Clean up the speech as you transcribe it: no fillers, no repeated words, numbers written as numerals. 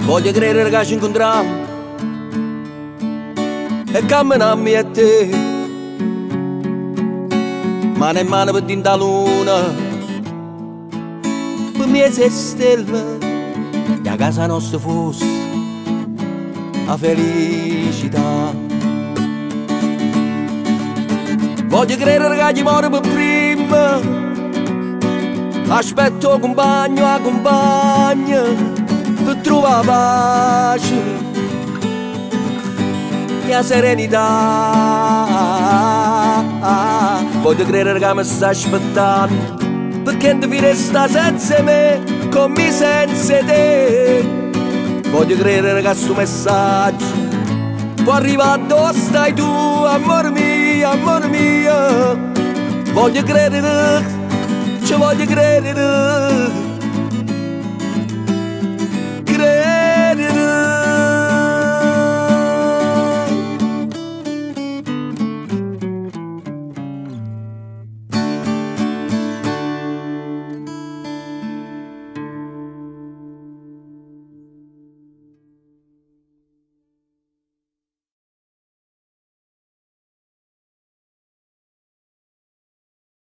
Voglio credere che ci incontriamo e camminiamo io e te, mano in mano per dinta luna, per me sei stelle, e a casa nostra fosse la felicità. Voglio credere che ci muore per prima, aspetto compagno a compagna per trovare pace e la serenità. Voglio credere che mi sta aspettando, perché non devi restare senza me, con me senza te. Voglio credere che questo messaggio può arrivare dove stai tu, amore mio, amore mio. Voglio credere, ci voglio credere.